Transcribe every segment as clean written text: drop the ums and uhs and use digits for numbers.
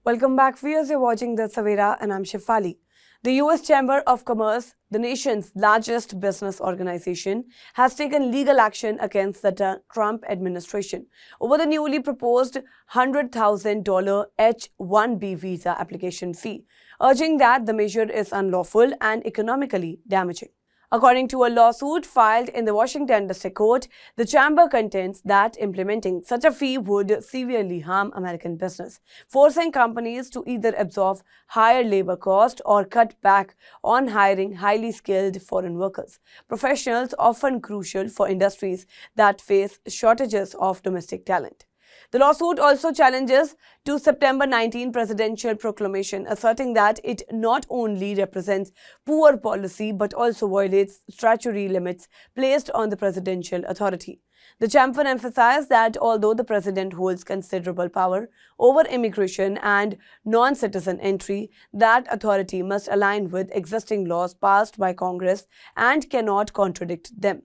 Welcome back, viewers. You're watching the Savera and I'm Shefali. The US Chamber of Commerce, the nation's largest business organization, has taken legal action against the Trump administration over the newly proposed $100,000 H-1B visa application fee, urging that the measure is unlawful and economically damaging. According to a lawsuit filed in the Washington District Court, the chamber contends that implementing such a fee would severely harm American business, forcing companies to either absorb higher labor costs or cut back on hiring highly skilled foreign workers, professionals often crucial for industries that face shortages of domestic talent. The lawsuit also challenges to September 19 presidential proclamation, asserting that it not only represents poor policy but also violates statutory limits placed on the presidential authority. The chamber emphasized that although the president holds considerable power over immigration and non-citizen entry, that authority must align with existing laws passed by Congress and cannot contradict them.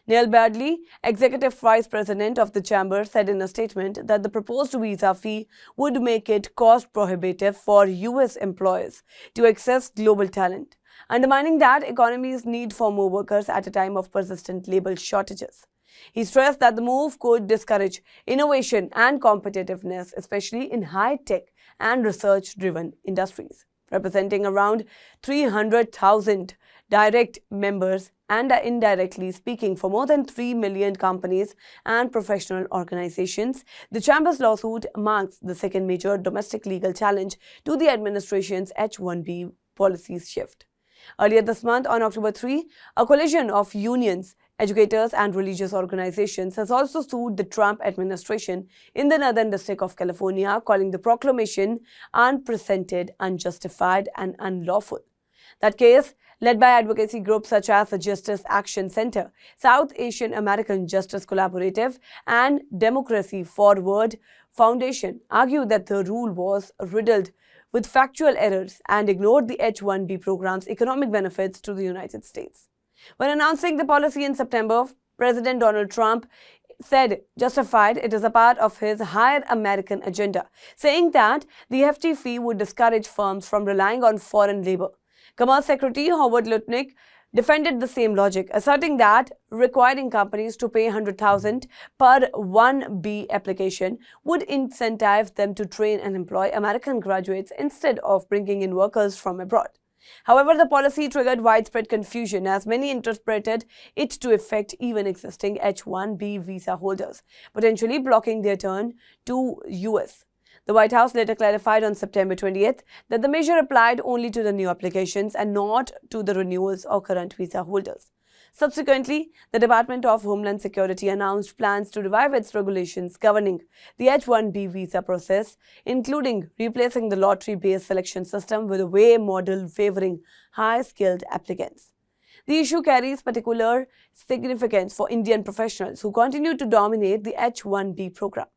Neil Badley, executive vice president of the chamber, said in a statement that the proposed visa fee would make it cost-prohibitive for U.S. employers to access global talent, undermining that economy's need for more workers at a time of persistent labor shortages. He stressed that the move could discourage innovation and competitiveness, especially in high-tech and research-driven industries, representing around 300,000 direct members and are indirectly speaking for more than 3 million companies and professional organizations. The chamber's lawsuit marks the second major domestic legal challenge to the administration's H-1B policy shift. Earlier this month, on October 3, a coalition of unions, educators and religious organizations has also sued the Trump administration in the Northern District of California, calling the proclamation unprecedented, unjustified and unlawful. That case, led by advocacy groups such as the Justice Action Center, South Asian American Justice Collaborative, and Democracy Forward Foundation, argued that the rule was riddled with factual errors and ignored the H-1B program's economic benefits to the United States. When announcing the policy in September, President Donald Trump said justified it is a part of his Hire American agenda, saying that the hefty fee would discourage firms from relying on foreign labor. Commerce Secretary Howard Lutnick defended the same logic, asserting that requiring companies to pay $100,000 per 1B application would incentivize them to train and employ American graduates instead of bringing in workers from abroad. However, the policy triggered widespread confusion as many interpreted it to affect even existing H-1B visa holders, potentially blocking their turn to U.S. The White House later clarified on September 20th that the measure applied only to the new applications and not to the renewals or current visa holders. Subsequently, the Department of Homeland Security announced plans to revive its regulations governing the H-1B visa process, including replacing the lottery-based selection system with a way model favoring high-skilled applicants. The issue carries particular significance for Indian professionals who continue to dominate the H-1B program.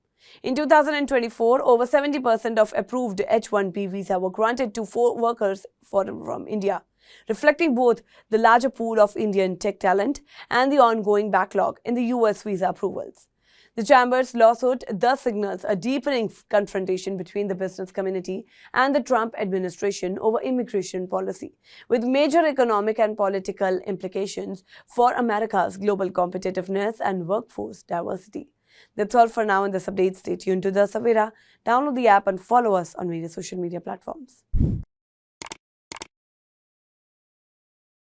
In 2024, over 70% of approved H-1B visa were granted to workers from India, reflecting both the larger pool of Indian tech talent and the ongoing backlog in the U.S. visa approvals. The chamber's lawsuit thus signals a deepening confrontation between the business community and the Trump administration over immigration policy, with major economic and political implications for America's global competitiveness and workforce diversity. That's all for now in this update. Stay tuned to the Savera. Download the app and follow us on various social media platforms.